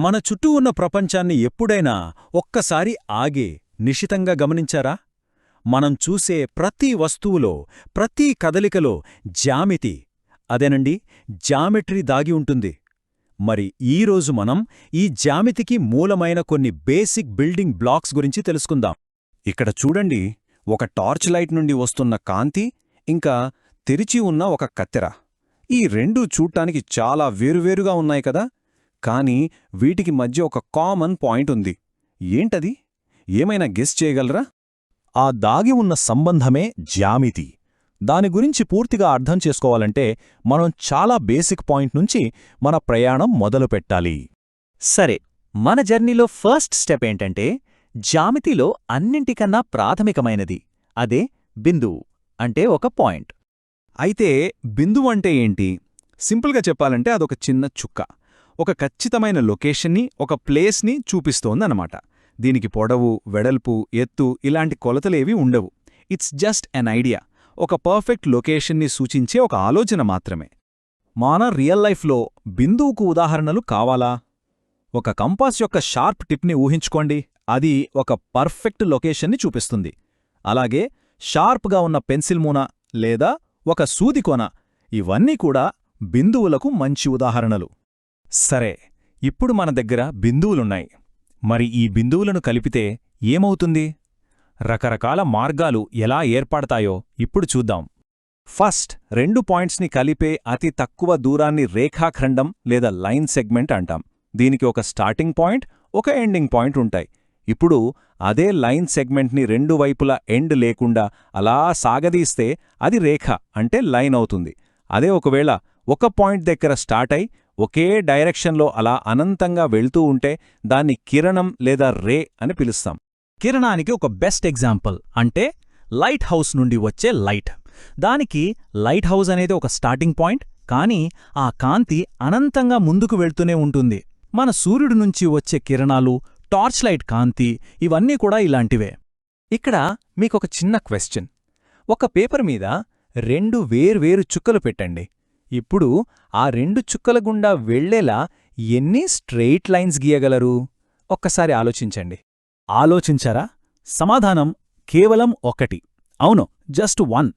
మన చుట్టూ ఉన్న ప్రపంచాన్ని ఎప్పుడైనా ఒక్కసారి ఆగే నిశితంగా గమనించారా? మనం చూసే ప్రతి వస్తువులో, ప్రతి కదలికలో జ్యామితి, అదేనండి జామెట్రీ దాగి ఉంటుంది. మరి ఈరోజు మనం ఈ జ్యామితికి మూలమైన కొన్ని బేసిక్ బిల్డింగ్ బ్లాక్స్ గురించి తెలుసుకుందాం. ఇక్కడ చూడండి, ఒక టార్చ్ లైట్ నుండి వస్తున్న కాంతి, ఇంకా తెరిచి ఉన్న ఒక కత్తెర. ఈ రెండూ చూడ్డానికి చాలా వేరువేరుగా ఉన్నాయి కదా, కానీ వీటికి మధ్య ఒక కామన్ పాయింట్ ఉంది. ఏంటది? ఏమైనా గెస్ చేయగలరా? ఆ దాగి ఉన్న సంబంధమే జ్యామితి. దాని గురించి పూర్తిగా అర్థం చేసుకోవాలంటే మనం చాలా బేసిక్ పాయింట్ నుంచి మన ప్రయాణం మొదలుపెట్టాలి. సరే, మన జర్నీలో ఫస్ట్ స్టెప్ ఏంటంటే జ్యామితిలో అన్నింటికన్నా ప్రాథమికమైనది, అదే బిందువు, అంటే ఒక పాయింట్. అయితే బిందువు అంటే ఏంటి? సింపుల్గా చెప్పాలంటే అదొక చిన్న చుక్క, ఒక ఖచ్చితమైన లొకేషన్ని, ఒక ప్లేస్ని చూపిస్తోందన్నమాట. దీనికి పొడవు, వెడల్పు, ఎత్తు ఇలాంటి కొలతలేవి ఉండవు. ఇట్స్ జస్ట్ ఎన్ ఐడియా, ఒక పర్ఫెక్ట్ లొకేషన్ని సూచించే ఒక ఆలోచన మాత్రమే. మన రియల్ లైఫ్లో బిందువుకు ఉదాహరణలు కావాలా? ఒక కంపాస్ యొక్క షార్ప్ టిప్ని ఊహించుకోండి, అది ఒక పర్ఫెక్ట్ లొకేషన్ని చూపిస్తుంది. అలాగే షార్ప్గా ఉన్న పెన్సిల్ మూన లేదా ఒక సూదికొన, ఇవన్నీ కూడా బిందువులకు మంచి ఉదాహరణలు. సరే, ఇప్పుడు మన దగ్గర బిందువులున్నాయి. మరి ఈ బిందువులను కలిపితే ఏమవుతుంది? రకరకాల మార్గాలు ఎలా ఏర్పడతాయో ఇప్పుడు చూద్దాం. ఫస్ట్, రెండు పాయింట్స్ని కలిపే అతి తక్కువ దూరాన్ని రేఖాఖండం లేదా లైన్ సెగ్మెంట్ అంటాం. దీనికి ఒక స్టార్టింగ్ పాయింట్, ఒక ఎండింగ్ పాయింట్ ఉంటాయి. ఇప్పుడు అదే లైన్ సెగ్మెంట్ని రెండు వైపులా ఎండ్ లేకుండా అలా సాగదీస్తే అది రేఖ అంటే లైన్ అవుతుంది. అదే ఒకవేళ ఒక పాయింట్ దగ్గర స్టార్ట్ అయి ఒకే డైరెక్షన్లో అలా అనంతంగా వెళ్తూ ఉంటే దాన్ని కిరణం లేదా రే అని పిలుస్తాం. కిరణానికి ఒక బెస్ట్ ఎగ్జాంపుల్ అంటే లైట్ హౌస్ నుండి వచ్చే లైట్. దానికి లైట్ హౌస్ అనేది ఒక స్టార్టింగ్ పాయింట్, కానీ ఆ కాంతి అనంతంగా ముందుకు వెళ్తూనే ఉంటుంది. మన సూర్యుడి నుంచి వచ్చే కిరణాలు, టార్చ్ లైట్ కాంతి, ఇవన్నీ కూడా ఇలాంటివే. ఇక్కడ మీకొక చిన్న క్వెశ్చన్. ఒక పేపర్ మీద రెండు వేర్వేరు చుక్కలు పెట్టండి. ఇప్పుడు ఆ రెండు చుక్కల గుండా వెళ్లేలా ఎన్ని స్ట్రెయిట్ లైన్స్ గీయగలరు? ఒక్కసారి ఆలోచించండి. ఆలోచించారా? సమాధానం కేవలం ఒకటి. అవును, జస్ట్ 1.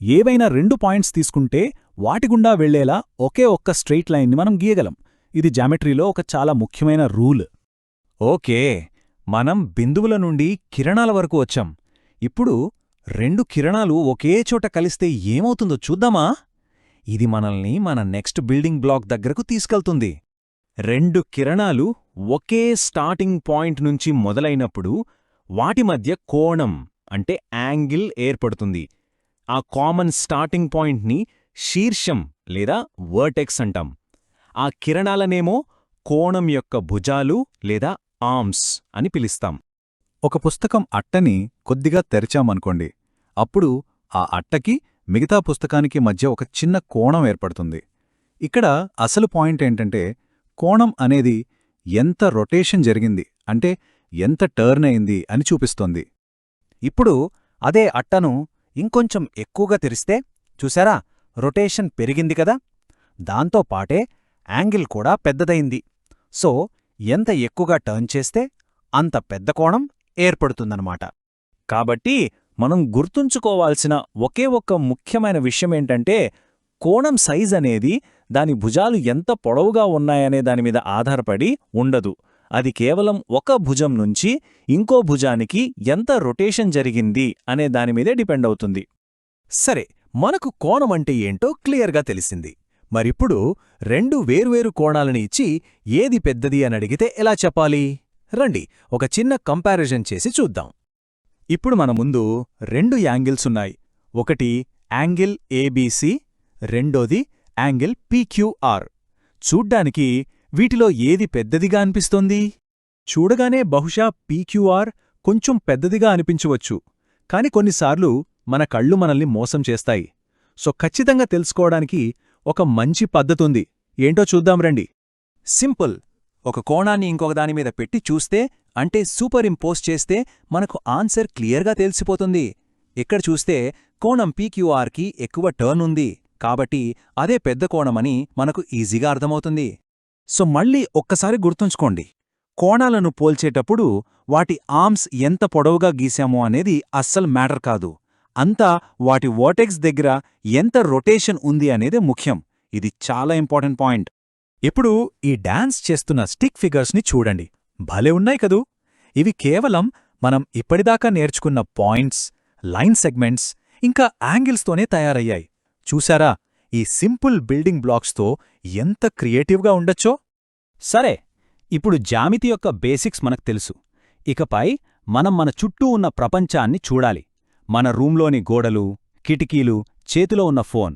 ఏవైనా రెండు పాయింట్స్ తీసుకుంటే వాటిగుండా వెళ్లేలా ఒకే ఒక్క స్ట్రెయిట్ లైన్ని మనం గీయగలం. ఇది జామెట్రీలో ఒక చాలా ముఖ్యమైన రూల్. ఓకే, మనం బిందువుల నుండి కిరణాల వరకు వచ్చాం. ఇప్పుడు రెండు కిరణాలు ఒకే చోట కలిస్తే ఏమవుతుందో చూద్దామా? ఇది మనల్ని మన నెక్స్ట్ బిల్డింగ్ బ్లాక్ దగ్గరకు తీసుకెళ్తుంది. రెండు కిరణాలు ఒకే స్టార్టింగ్ పాయింట్ నుంచి మొదలైనప్పుడు వాటి మధ్య కోణం అంటే యాంగిల్ ఏర్పడుతుంది. ఆ కామన్ స్టార్టింగ్ పాయింట్ని శీర్షం లేదా వర్టెక్స్ అంటాం. ఆ కిరణాలనేమో కోణం యొక్క భుజాలు లేదా ఆర్మ్స్ అని పిలుస్తాం. ఒక పుస్తకం అట్టని కొద్దిగా తెరిచామనుకోండి, అప్పుడు ఆ అట్టకి మిగతా పుస్తకానికి మధ్య ఒక చిన్న కోణం ఏర్పడుతుంది. ఇక్కడ అసలు పాయింట్ ఏంటంటే, కోణం అనేది ఎంత రొటేషన్ జరిగింది, అంటే ఎంత టర్న్ అయింది అని చూపిస్తోంది. ఇప్పుడు అదే అట్టను ఇంకొంచెం ఎక్కువగా తెరిస్తే చూసారా, రొటేషన్ పెరిగింది కదా, దాంతోపాటే యాంగిల్ కూడా పెద్దదైంది. సో ఎంత ఎక్కువగా టర్న్ చేస్తే అంత పెద్ద కోణం ఏర్పడుతుందన్నమాట. కాబట్టి మనం గుర్తుంచుకోవాల్సిన ఒకే ఒక్క ముఖ్యమైన విషయమేంటంటే, కోణం సైజ్ అనేది దాని భుజాలు ఎంత పొడవుగా ఉన్నాయనే దానిమీద ఆధారపడి ఉండదు. అది కేవలం ఒక భుజం నుంచి ఇంకో భుజానికి ఎంత రొటేషన్ జరిగింది అనే దానిమీదే డిపెండ్ అవుతుంది. సరే, మనకు కోణం అంటే ఏంటో క్లియర్గా తెలిసింది. మరిప్పుడు రెండు వేర్వేరు కోణాలని ఇచ్చి ఏది పెద్దది అని అడిగితే ఎలా చెప్పాలి? రండి, ఒక చిన్న కంపారిజన్ చేసి చూద్దాం. ఇప్పుడు మన ముందు రెండు యాంగిల్స్ ఉన్నాయి. ఒకటి యాంగిల్ ఏబీసీ, రెండోది యాంగిల్ పీక్యూఆర్. చూడ్డానికి వీటిలో ఏది పెద్దదిగా అనిపిస్తోంది? చూడగానే బహుశా పీక్యూఆర్ కొంచెం పెద్దదిగా అనిపించవచ్చు, కాని కొన్నిసార్లు మన కళ్ళు మనల్ని మోసం చేస్తాయి. సో ఖచ్చితంగా తెలుసుకోవడానికి ఒక మంచి పద్ధతుంది. ఏంటో చూద్దాం రండి. సింపుల్. ఒక కోణాన్ని ఇంకొక దానిమీద పెట్టి చూస్తే, అంటే సూపర్ ఇంపోజ్ చేస్తే మనకు ఆన్సర్ క్లియర్గా తెలిసిపోతుంది. ఇక్కడ చూస్తే కోణం పీక్యూఆర్కి ఎక్కువ టర్న్ ఉంది, కాబట్టి అదే పెద్ద కోణమని మనకు ఈజీగా అర్థమవుతుంది. సో మళ్ళీ ఒక్కసారి గుర్తుంచుకోండి, కోణాలను పోల్చేటప్పుడు వాటి ఆర్మ్స్ ఎంత పొడవుగా గీశామో అనేది అస్సలు మ్యాటర్ కాదు. అంతా వాటి వర్టెక్స్ దగ్గర ఎంత రొటేషన్ ఉంది అనేదే ముఖ్యం. ఇది చాలా ఇంపార్టెంట్ పాయింట్. ఇప్పుడు ఈ డాన్స్ చేస్తున్న స్టిక్ ఫిగర్స్ని చూడండి. భలే ఉన్నాయి కదూ! ఇవి కేవలం మనం ఇప్పటిదాకా నేర్చుకున్న పాయింట్స్, లైన్ సెగ్మెంట్స్, ఇంకా యాంగిల్స్తోనే తయారయ్యాయి. చూశారా ఈ సింపుల్ బిల్డింగ్ బ్లాక్స్తో ఎంత క్రియేటివ్గా ఉండొచ్చో? సరే, ఇప్పుడు జ్యామితి యొక్క బేసిక్స్ మనకు తెలుసు. ఇకపై మనం మన చుట్టూ ఉన్న ప్రపంచాన్ని చూడాలి. మన రూంలోని గోడలు, కిటికీలు, చేతిలో ఉన్న ఫోన్.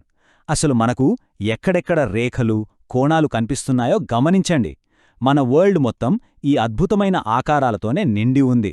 అసలు మనకు ఎక్కడెక్కడ రేఖలు, కోణాలు కనిపిస్తున్నాయో గమనించండి. మన వరల్డ్ మొత్తం ఈ అద్భుతమైన ఆకారాలతోనే నిండి ఉంది.